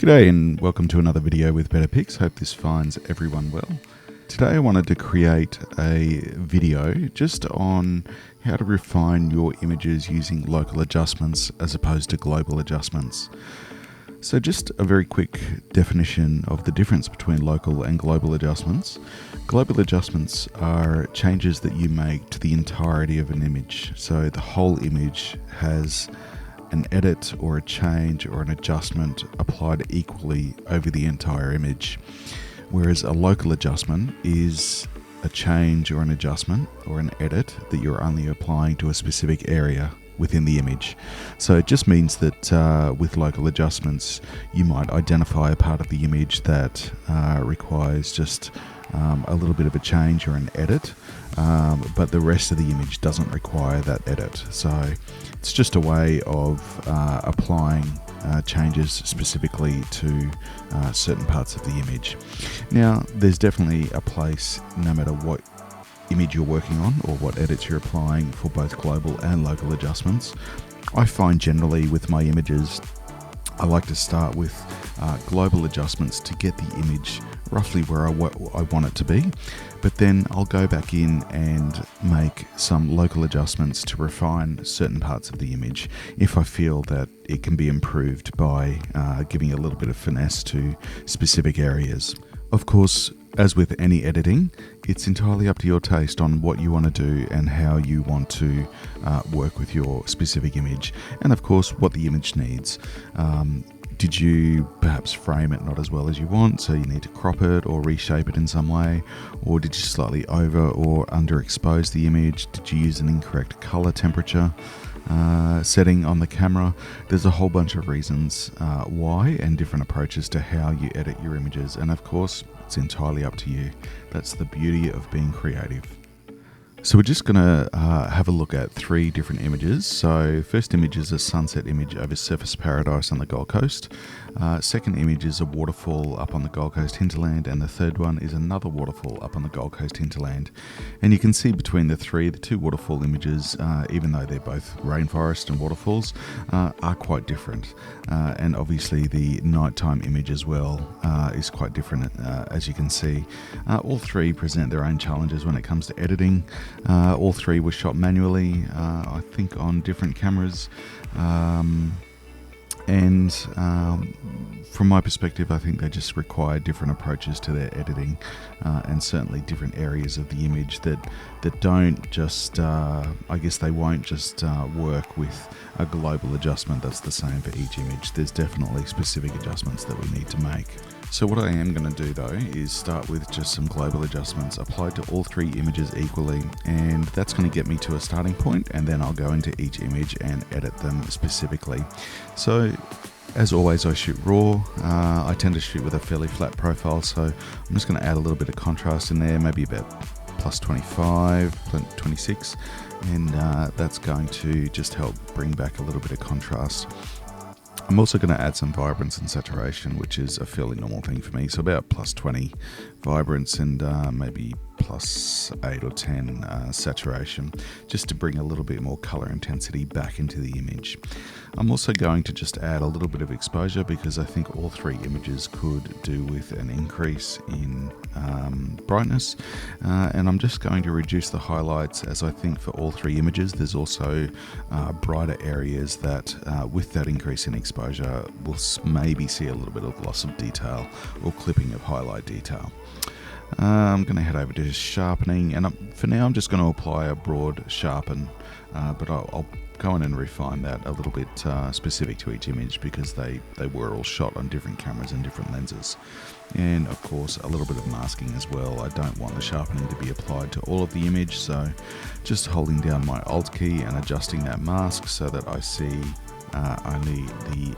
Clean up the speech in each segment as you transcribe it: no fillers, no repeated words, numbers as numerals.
G'day and welcome to another video with Better Pics. Hope this finds everyone well. Today I wanted to create a video just on how to refine your images using local adjustments as opposed to global adjustments. So just a very quick definition of the difference between local and global adjustments. Global adjustments are changes that you make to the entirety of an image. So the whole image has an edit or a change or an adjustment applied equally over the entire image. Whereas a local adjustment is a change or an adjustment or an edit that you're only applying to a specific area within the image. So it just means that with local adjustments, you might identify a part of the image that requires just a little bit of a change or an edit, but the rest of the image doesn't require that edit. So it's just a way of applying changes specifically to certain parts of the image. Now, there's definitely a place, no matter what image you're working on or what edits you're applying, for both global and local adjustments. I find generally with my images, I like to start with global adjustments to get the image roughly where I want it to be, but then I'll go back in and make some local adjustments to refine certain parts of the image if I feel that it can be improved by giving a little bit of finesse to specific areas. Of course, as with any editing, it's entirely up to your taste on what you want to do and how you want to work with your specific image, and of course what the image needs. Did you perhaps frame it not as well as you want, so you need to crop it or reshape it in some way? Or did you slightly over or underexpose the image? Did you use an incorrect color temperature setting on the camera? There's a whole bunch of reasons why, and different approaches to how you edit your images, and of course it's entirely up to you. That's the beauty of being creative. So we're just going to have a look at three different images. So first image is a sunset image over Surfers Paradise on the Gold Coast. Second image is a waterfall up on the Gold Coast hinterland, and the third one is another waterfall up on the Gold Coast hinterland. And you can see between the two waterfall images, even though they're both rainforest and waterfalls, are quite different. And obviously the nighttime image as well is quite different, as you can see. All three present their own challenges when it comes to editing. All three were shot manually, I think on different cameras. And from my perspective, I think they just require different approaches to their editing, and certainly different areas of the image that don't just, I guess they won't just work with a global adjustment that's the same for each image. There's definitely specific adjustments that we need to make. So what I am going to do though is start with just some global adjustments applied to all three images equally, and that's going to get me to a starting point, and then I'll go into each image and edit them specifically. So as always, I shoot raw. I tend to shoot with a fairly flat profile, so I'm just going to add a little bit of contrast in there, maybe about plus 25, 26, and that's going to just help bring back a little bit of contrast. I'm also going to add some vibrance and saturation, which is a fairly normal thing for me. So about plus 20 vibrance and maybe plus 8 or 10 saturation, just to bring a little bit more color intensity back into the image. I'm also going to just add a little bit of exposure, because I think all three images could do with an increase in brightness, and I'm just going to reduce the highlights, as I think for all three images there's also brighter areas that with that increase in exposure we'll maybe see a little bit of loss of detail or clipping of highlight detail. I'm going to head over to sharpening, and for now I'm just going to apply a broad sharpen, but I'll go in and refine that a little bit specific to each image, because they were all shot on different cameras and different lenses. And of course a little bit of masking as well. I don't want the sharpening to be applied to all of the image, so just holding down my Alt key and adjusting that mask so that I see only the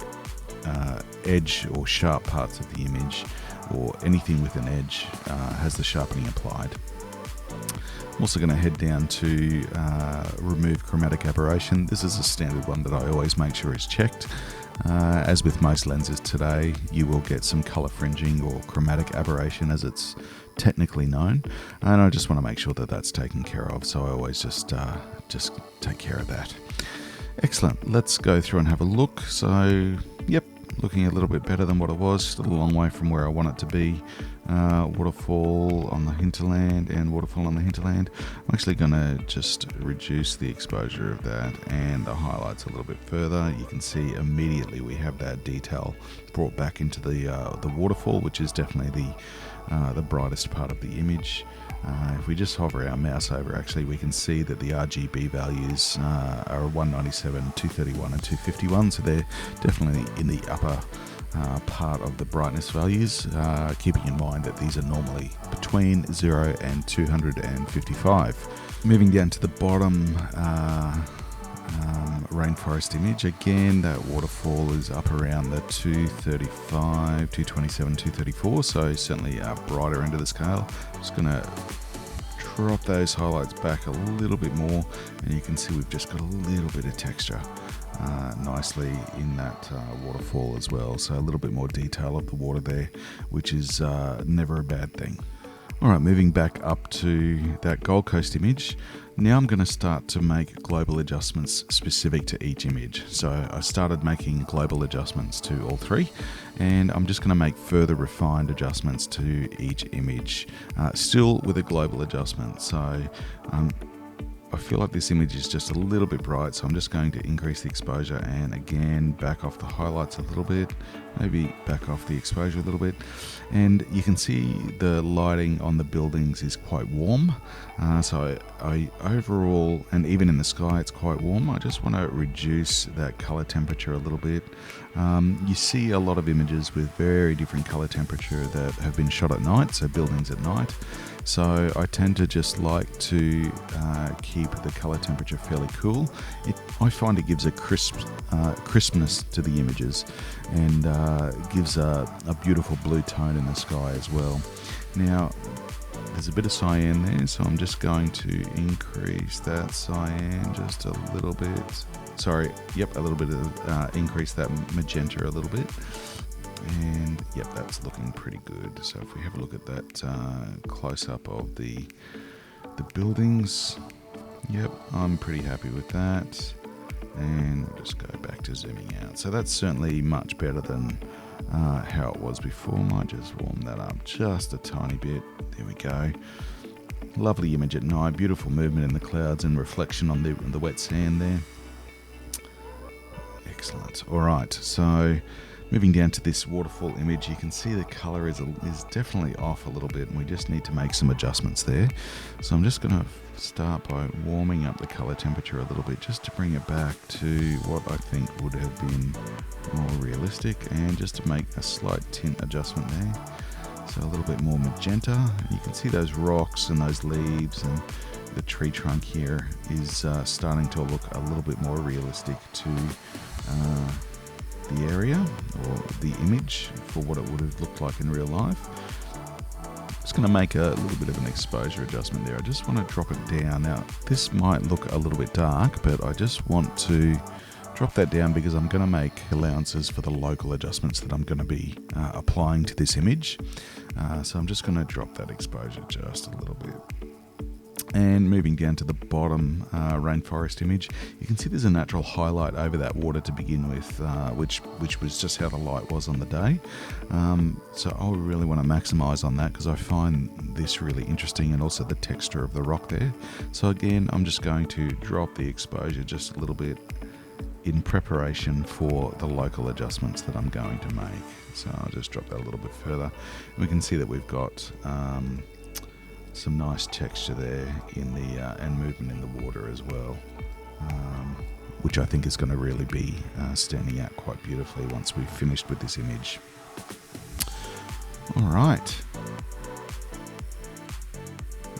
edge or sharp parts of the image, or anything with an edge has the sharpening applied. I'm also going to head down to remove chromatic aberration. This is a standard one that I always make sure is checked. As with most lenses today, you will get some color fringing or chromatic aberration, as it's technically known, and I just want to make sure that that's taken care of, so I always just take care of that. Excellent. Let's go through and have a look. So, yep, looking a little bit better than what it was, still a long way from where I want it to be. Waterfall on the hinterland and waterfall on the hinterland. I'm actually going to just reduce the exposure of that and the highlights a little bit further. You can see immediately we have that detail brought back into the waterfall, which is definitely the brightest part of the image. If we just hover our mouse over, actually we can see that the RGB values are 197, 231 and 251, so they're definitely in the upper part of the brightness values, keeping in mind that these are normally between 0 and 255. Moving down to the bottom rainforest image, again that waterfall is up around the 235, 227, 234, so certainly a brighter end of the scale. Just going to drop those highlights back a little bit more, and you can see we've just got a little bit of texture nicely in that waterfall as well, so a little bit more detail of the water there, which is never a bad thing. Alright, moving back up to that Gold Coast image, now I'm going to start to make global adjustments specific to each image. So I started making global adjustments to all three, and I'm just going to make further refined adjustments to each image, still with a global adjustment. So I feel like this image is just a little bit bright, so I'm just going to increase the exposure and again back off the highlights a little bit, maybe back off the exposure a little bit. And you can see the lighting on the buildings is quite warm, so I overall, and even in the sky it's quite warm. I just want to reduce that color temperature a little bit. You see a lot of images with very different color temperature that have been shot at night, so buildings at night. So I tend to just like to keep the color temperature fairly cool. I find it gives a crispness to the images, and gives a beautiful blue tone in the sky as well. Now there's a bit of cyan there, so I'm just going to increase that cyan just a little bit. Sorry, yep, a little bit of increase that magenta a little bit. And yep, that's looking pretty good. So if we have a look at that close-up of the buildings, yep, I'm pretty happy with that. And we'll just go back to zooming out. So that's certainly much better than how it was before. Might just warm that up just a tiny bit. There we go. Lovely image at night, beautiful movement in the clouds and reflection on the wet sand there. Excellent. All right, so moving down to this waterfall image, you can see the color is definitely off a little bit, and we just need to make some adjustments there. So I'm just going to start by warming up the color temperature a little bit, just to bring it back to what I think would have been more realistic, and just to make a slight tint adjustment there. So a little bit more magenta. You can see those rocks and those leaves, and the tree trunk here is starting to look a little bit more realistic to the area or the image for what it would have looked like in real life. Just going to make a little bit of an exposure adjustment there. I just want to drop it down. Now this might look a little bit dark, but I just want to drop that down because I'm going to make allowances for the local adjustments that I'm going to be applying to this image. So I'm just going to drop that exposure just a little bit. And moving down to the bottom rainforest image, you can see there's a natural highlight over that water to begin with, which was just how the light was on the day. So I really want to maximize on that because I find this really interesting, and also the texture of the rock there. So again, I'm just going to drop the exposure just a little bit in preparation for the local adjustments that I'm going to make. So I'll just drop that a little bit further. And we can see that we've got some nice texture there in the and movement in the water as well, which I think is going to really be standing out quite beautifully once we've finished with this image. All right,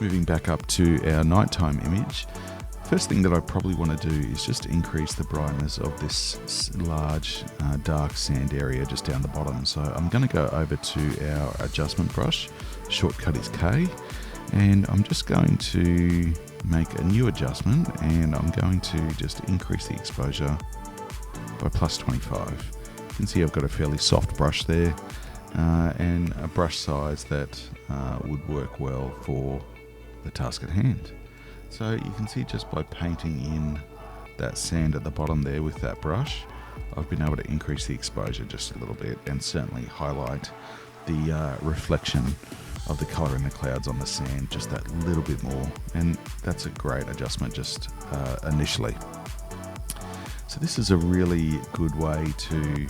moving back up to our nighttime image. First thing that I probably want to do is just increase the brightness of this large dark sand area just down the bottom. So I'm going to go over to our adjustment brush. Shortcut is K. And I'm just going to make a new adjustment, and I'm going to just increase the exposure by plus 25. You can see I've got a fairly soft brush there, and a brush size that would work well for the task at hand. So you can see just by painting in that sand at the bottom there with that brush, I've been able to increase the exposure just a little bit and certainly highlight the reflection of the color in the clouds on the sand just that little bit more, and that's a great adjustment just initially. So this is a really good way to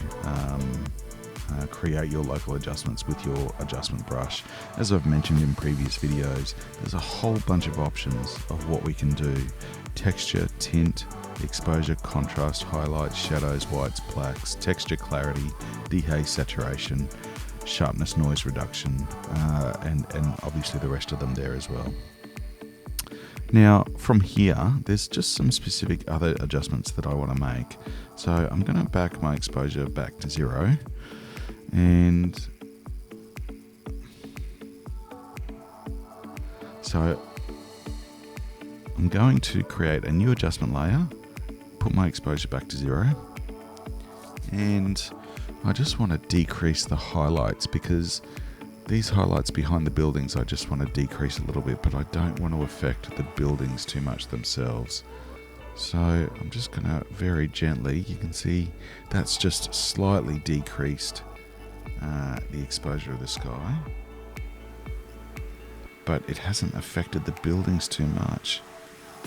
create your local adjustments with your adjustment brush. As I've mentioned in previous videos, there's a whole bunch of options of what we can do: texture, tint, exposure, contrast, highlights, shadows, whites, blacks, texture, clarity, dehaze, saturation, sharpness, noise reduction, and obviously the rest of them there as well. Now from here, there's just some specific other adjustments that I want to make. So I'm going to back my exposure back to 0, and so I'm going to create a new adjustment layer, put my exposure back to 0, and I just want to decrease the highlights, because these highlights behind the buildings I just want to decrease a little bit, but I don't want to affect the buildings too much themselves. So I'm just going to very gently, you can see that's just slightly decreased the exposure of the sky, but it hasn't affected the buildings too much,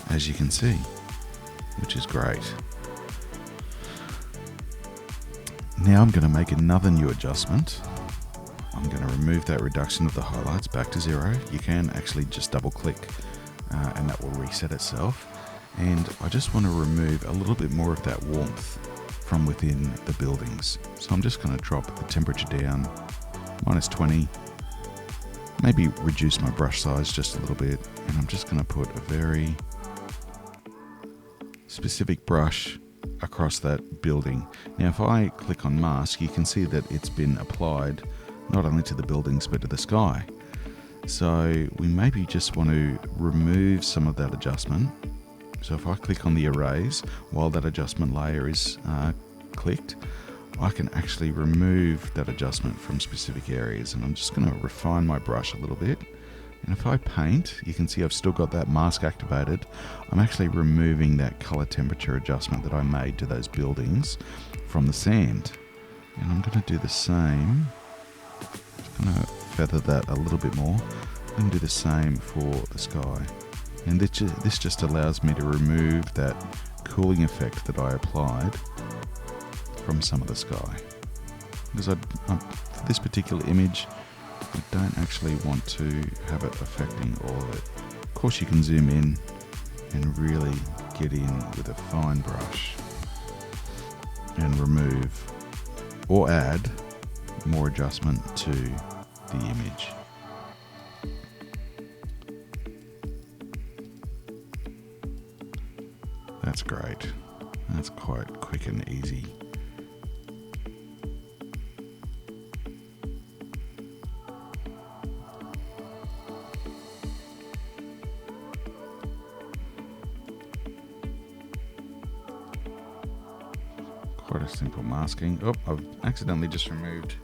as you can see, which is great. Now I'm going to make another new adjustment. I'm going to remove that reduction of the highlights back to 0. You can actually just double click and that will reset itself. And I just want to remove a little bit more of that warmth from within the buildings. So I'm just going to drop the temperature down, -20. Maybe reduce my brush size just a little bit. And I'm just going to put a very specific brush across that building. Now if I click on mask, you can see that it's been applied not only to the buildings but to the sky. So we maybe just want to remove some of that adjustment. So if I click on the erase while that adjustment layer is clicked, I can actually remove that adjustment from specific areas, and I'm just going to refine my brush a little bit. And if I paint, you can see I've still got that mask activated. I'm actually removing that color temperature adjustment that I made to those buildings from the sand. And I'm going to do the same. I'm going to feather that a little bit more. I'm going to do the same for the sky. And this just allows me to remove that cooling effect that I applied from some of the sky. Because for this particular image, I don't actually want to have it affecting all of it. Of course, you can zoom in and really get in with a fine brush and remove or add more adjustment to the image. That's great. That's quite quick and easy. Quite a simple masking. Oh, I've accidentally just removed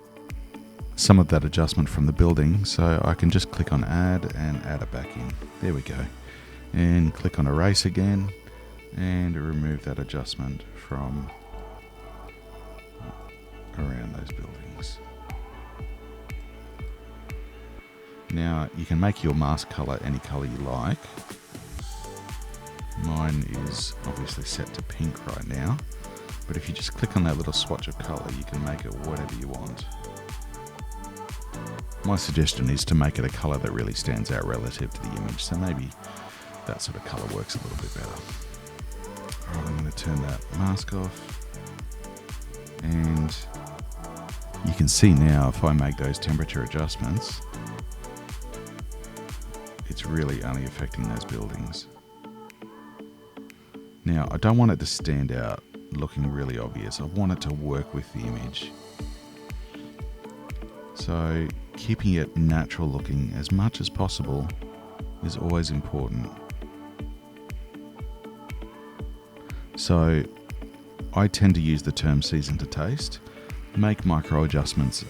some of that adjustment from the building, so I can just click on add and add it back in. There we go. And click on erase again and remove that adjustment from around those buildings. Now you can make your mask color any color you like. Mine is obviously set to pink right now, but if you just click on that little swatch of color, you can make it whatever you want. My suggestion is to make it a color that really stands out relative to the image, so maybe that sort of color works a little bit better. Alright, I'm going to turn that mask off, and you can see now if I make those temperature adjustments, it's really only affecting those buildings. Now I don't want it to stand out looking really obvious. I want it to work with the image. So keeping it natural looking as much as possible is always important. So I tend to use the term season to taste. Make micro adjustments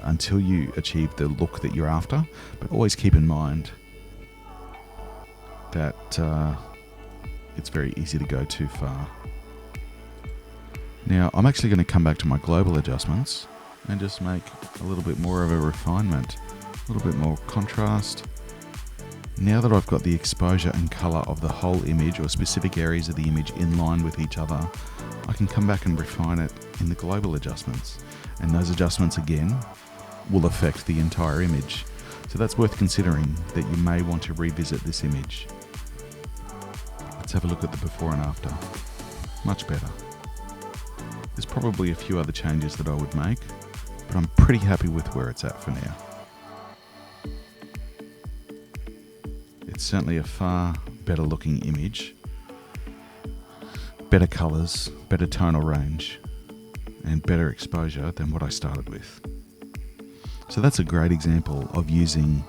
until you achieve the look that you're after, but always keep in mind that it's very easy to go too far. Now I'm actually going to come back to my global adjustments and just make a little bit more of a refinement, a little bit more contrast. Now that I've got the exposure and color of the whole image or specific areas of the image in line with each other, I can come back and refine it in the global adjustments. And those adjustments again will affect the entire image. So that's worth considering, that you may want to revisit this image. Let's have a look at the before and after. Much better. There's probably a few other changes that I would make, but I'm pretty happy with where it's at for now. It's certainly a far better looking image, better colours, better tonal range, and better exposure than what I started with. So that's a great example of using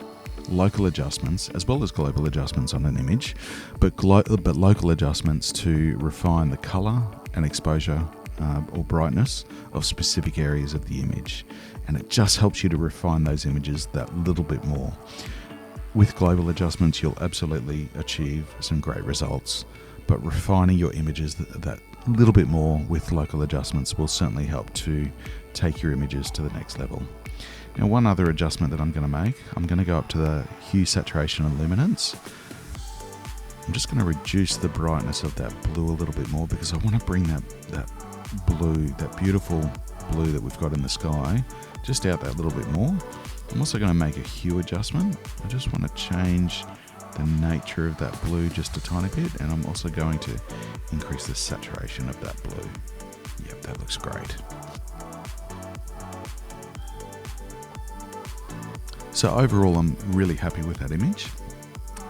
local adjustments as well as global adjustments on an image, but local adjustments to refine the colour and exposure or brightness of specific areas of the image. And it just helps you to refine those images that little bit more. With global adjustments, you'll absolutely achieve some great results, but refining your images that little bit more with local adjustments will certainly help to take your images to the next level. Now, one other adjustment that I'm going to make, I'm going to go up to the Hue Saturation and Luminance. I'm just going to reduce the brightness of that blue a little bit more because I want to bring that blue, that beautiful blue that we've got in the sky, just out that little bit more. I'm also going to make a hue adjustment. I just want to change the nature of that blue just a tiny bit, and I'm also going to increase the saturation of that blue. Yep, that looks great. So overall, I'm really happy with that image.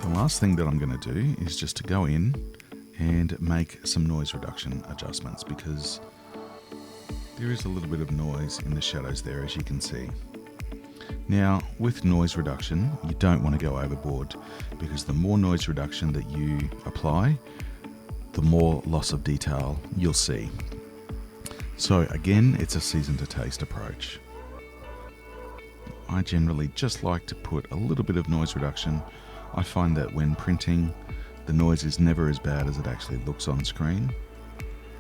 The last thing that I'm going to do is just to go in and make some noise reduction adjustments, because there is a little bit of noise in the shadows there, as you can see. Now, with noise reduction, you don't want to go overboard, because the more noise reduction that you apply, the more loss of detail you'll see. So again, it's a season to taste approach. I generally just like to put a little bit of noise reduction. I find that when printing, the noise is never as bad as it actually looks on screen,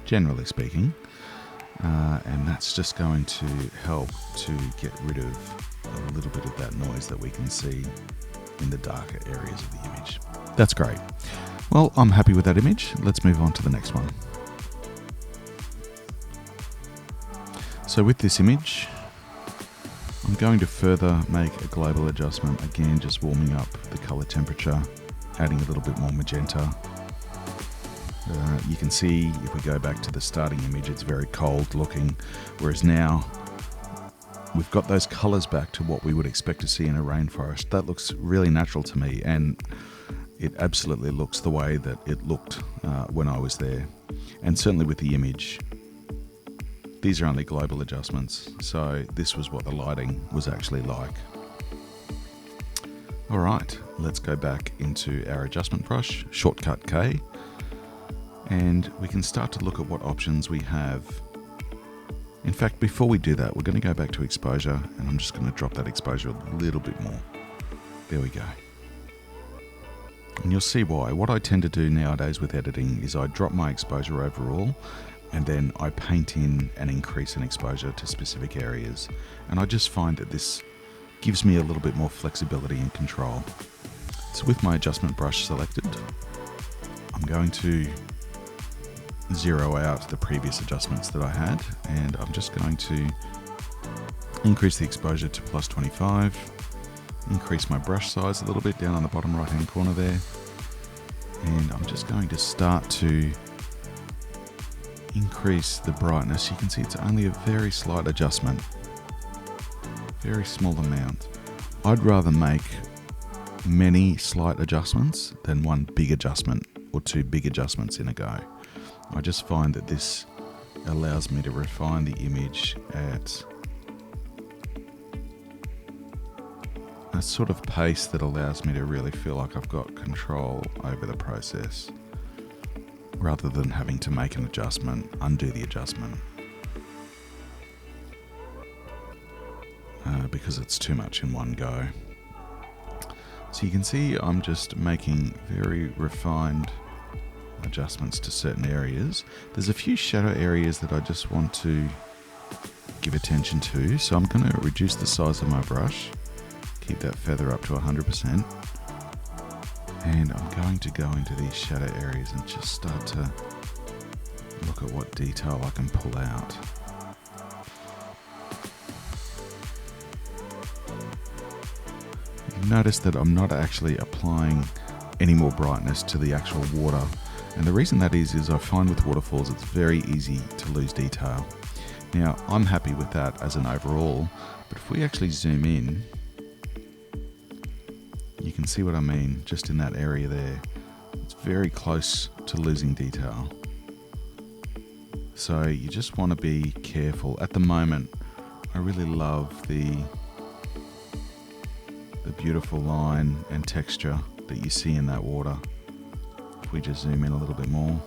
generally speaking. And that's just going to help to get rid of a little bit of that noise that we can see in the darker areas of the image. That's great. Well, I'm happy with that image. Let's move on to the next one. So with this image, I'm going to further make a global adjustment, again just warming up the color temperature, adding a little bit more magenta. You can see if we go back to the starting image, it's very cold looking, whereas now we've got those colors back to what we would expect to see in a rainforest. That looks really natural to me, and it absolutely looks the way that it looked when I was there. And certainly with the image, these are only global adjustments, so this was what the lighting was actually like. Alright, let's go back into our adjustment brush, shortcut K, and we can start to look at what options we have. In fact, before we do that, we're going to go back to exposure, and I'm just going to drop that exposure a little bit more. There we go. And you'll see why. What I tend to do nowadays with editing is I drop my exposure overall, and then I paint in an increase in exposure to specific areas. And I just find that this gives me a little bit more flexibility and control. So with my adjustment brush selected, I'm going to zero out the previous adjustments that I had, and I'm just going to increase the exposure to +25, increase my brush size a little bit down on the bottom right hand corner there, and I'm just going to start to increase the brightness. You can see it's only a very slight adjustment, very small amount. I'd rather make many slight adjustments than one big adjustment or two big adjustments in a go. I just find that this allows me to refine the image at a sort of pace that allows me to really feel like I've got control over the process, rather than having to make an adjustment, undo the adjustment, because it's too much in one go. So you can see I'm just making very refined adjustments to certain areas. There's a few shadow areas that I just want to give attention to, so I'm going to reduce the size of my brush, keep that feather up to 100%, and I'm going to go into these shadow areas and just start to look at what detail I can pull out. You've noticed that I'm not actually applying any more brightness to the actual water, and the reason that is I find with waterfalls it's very easy to lose detail. Now I'm happy with that as an overall, but if we actually zoom in, you can see what I mean just in that area there. It's very close to losing detail. So you just want to be careful. At the moment, I really love the beautiful line and texture that you see in that water. If we just zoom in a little bit more,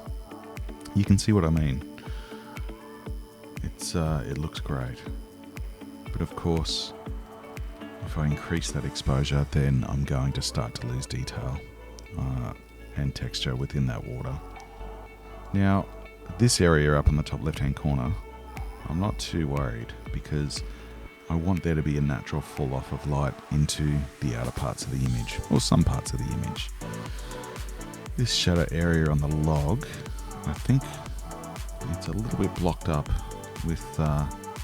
you can see what I mean. It looks great. But of course, if I increase that exposure, then I'm going to start to lose detail and texture within that water. Now, this area up in the top left-hand corner, I'm not too worried because I want there to be a natural fall off of light into the outer parts of the image, or some parts of the image. This shadow area on the log, I think it's a little bit blocked up with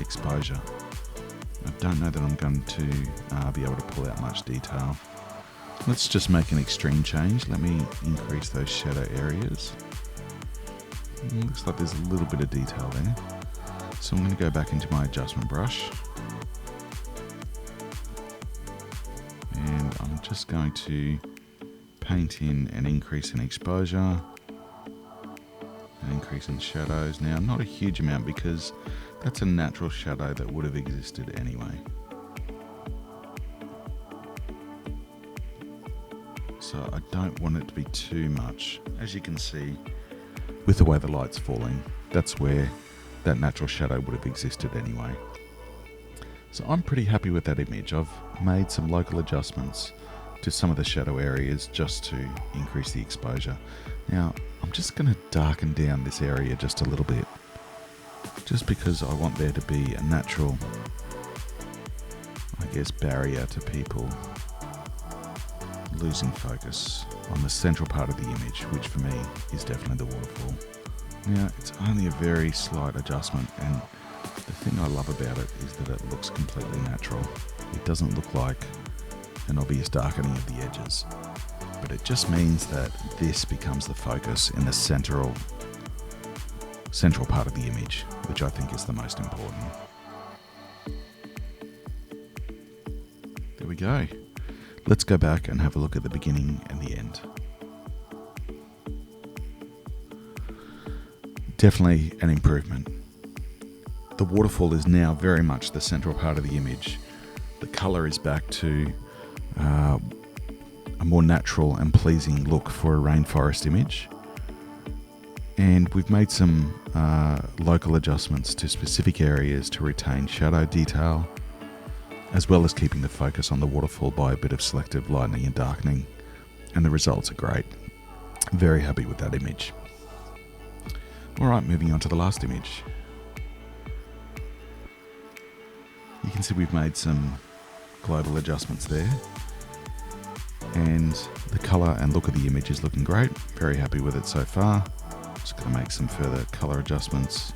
exposure. I don't know that I'm going to be able to pull out much detail. Let's just make an extreme change. Let me increase those shadow areas. Looks like there's a little bit of detail there. So I'm going to go back into my adjustment brush. And I'm just going to paint in an increase in exposure, an increase in shadows. Now, not a huge amount because that's a natural shadow that would have existed anyway. So I don't want it to be too much. As you can see, with the way the light's falling, that's where that natural shadow would have existed anyway. So I'm pretty happy with that image. I've made some local adjustments to some of the shadow areas just to increase the exposure. Now, I'm just going to darken down this area just a little bit, just because I want there to be a natural, I guess, barrier to people losing focus on the central part of the image, which for me is definitely the waterfall. Now, it's only a very slight adjustment, and the thing I love about it is that it looks completely natural. It doesn't look like an obvious darkening of the edges, but it just means that this becomes the focus in the central part of the image, which I think is the most important. There we go. Let's go back and have a look at the beginning and the end. Definitely an improvement. The waterfall is now very much the central part of the image. The colour is back to a more natural and pleasing look for a rainforest image. And we've made some local adjustments to specific areas to retain shadow detail, as well as keeping the focus on the waterfall by a bit of selective lightening and darkening. And the results are great. Very happy with that image. Alright, moving on to the last image. You can see we've made some global adjustments there. And the colour and look of the image is looking great. Very happy with it so far. Just going to make some further colour adjustments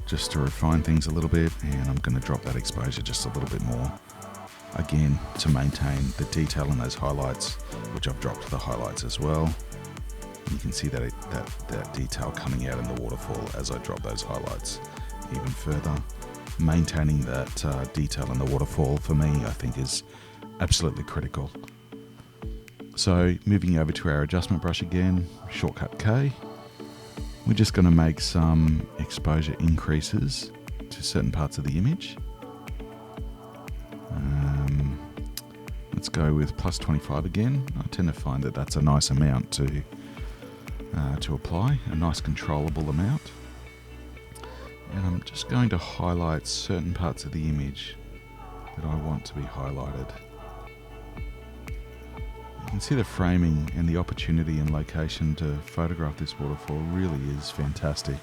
just to refine things a little bit, and I'm going to drop that exposure just a little bit more, again to maintain the detail in those highlights, which I've dropped the highlights as well. You can see that detail coming out in the waterfall as I drop those highlights even further. Maintaining that detail in the waterfall for me, I think, is absolutely critical. So moving over to our adjustment brush again, shortcut K. We're just going to make some exposure increases to certain parts of the image. Let's go with plus 25 again. I tend to find that that's a nice amount to apply, a nice controllable amount. And I'm just going to highlight certain parts of the image that I want to be highlighted. You can see the framing and the opportunity and location to photograph this waterfall really is fantastic.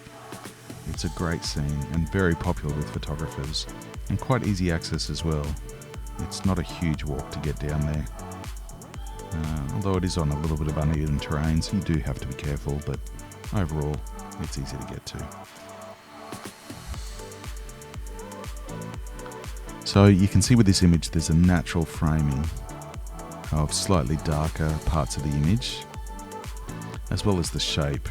It's a great scene and very popular with photographers, and quite easy access as well. It's not a huge walk to get down there. Although it is on a little bit of uneven terrain, so you do have to be careful, but overall it's easy to get to. So you can see with this image there's a natural framing of slightly darker parts of the image, as well as the shape.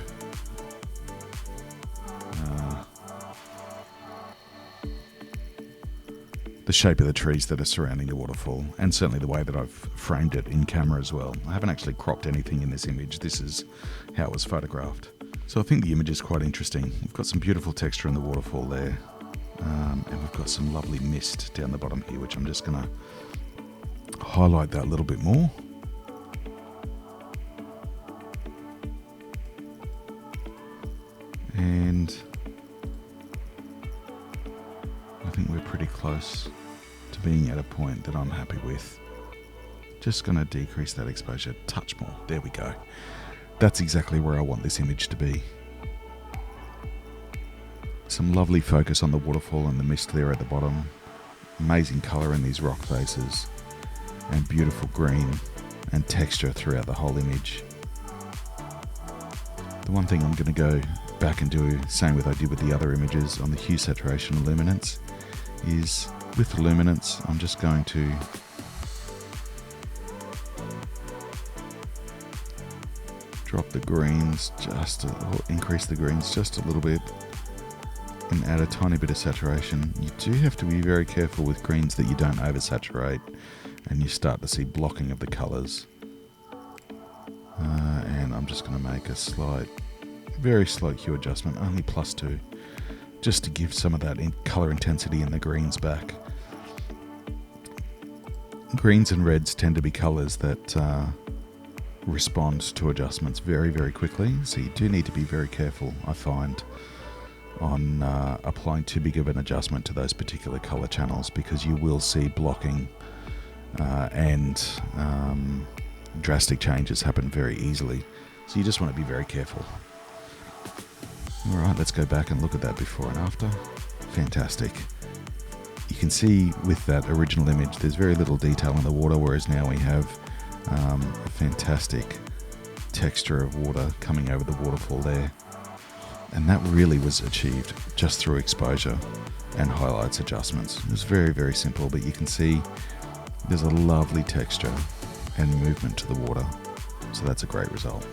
The shape of the trees that are surrounding the waterfall, and certainly the way that I've framed it in camera as well. I haven't actually cropped anything in this image. This is how it was photographed. So I think the image is quite interesting. We've got some beautiful texture in the waterfall there, and we've got some lovely mist down the bottom here, which I'm just going to highlight that a little bit more. And I think we're pretty close to being at a point that I'm happy with. Just going to decrease that exposure a touch more. There we go. That's exactly where I want this image to be. Some lovely focus on the waterfall and the mist there at the bottom. Amazing colour in these rock faces. And beautiful green and texture throughout the whole image. The one thing I'm going to go back and do, same with I did with the other images on the Hue Saturation and Luminance, is with the luminance I'm just going to drop the greens or increase the greens just a little bit and add a tiny bit of saturation. You do have to be very careful with greens that you don't oversaturate and you start to see blocking of the colours. And I'm just going to make a very slight hue adjustment, only +2, just to give some of that colour intensity in the greens back. Greens and reds tend to be colours that respond to adjustments very, very quickly, so you do need to be very careful, I find, on applying too big of an adjustment to those particular colour channels, because you will see blocking and drastic changes happen very easily. So you just want to be very careful. Alright, let's go back and look at that before and after. Fantastic. You can see with that original image there's very little detail in the water, whereas now we have a fantastic texture of water coming over the waterfall there. And that really was achieved just through exposure and highlights adjustments. It was very, very simple, but you can see there's a lovely texture and movement to the water. So that's a great result.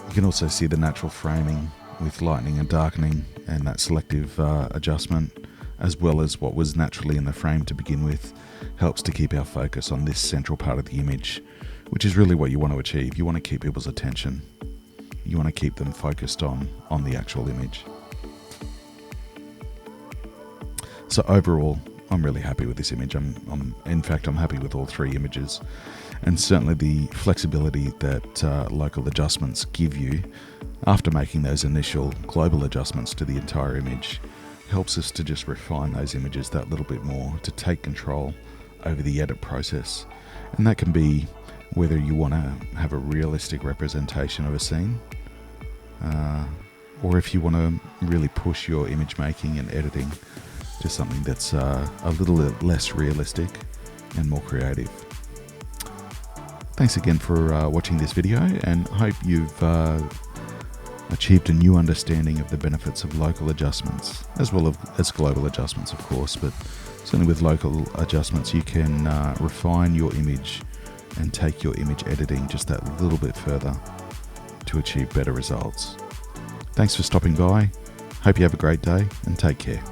You can also see the natural framing with lightening and darkening and that selective adjustment, as well as what was naturally in the frame to begin with, helps to keep our focus on this central part of the image, which is really what you want to achieve. You want to keep people's attention. You want to keep them focused on the actual image. So overall, I'm really happy with this image. In fact, I'm happy with all three images, and certainly the flexibility that local adjustments give you after making those initial global adjustments to the entire image helps us to just refine those images that little bit more, to take control over the edit process. And that can be whether you want to have a realistic representation of a scene, or if you want to really push your image making and editing to something that's a little less realistic and more creative. Thanks again for watching this video, and I hope you've achieved a new understanding of the benefits of local adjustments, as well as global adjustments, of course, but certainly with local adjustments you can refine your image and take your image editing just that little bit further to achieve better results. Thanks for stopping by. Hope you have a great day and take care.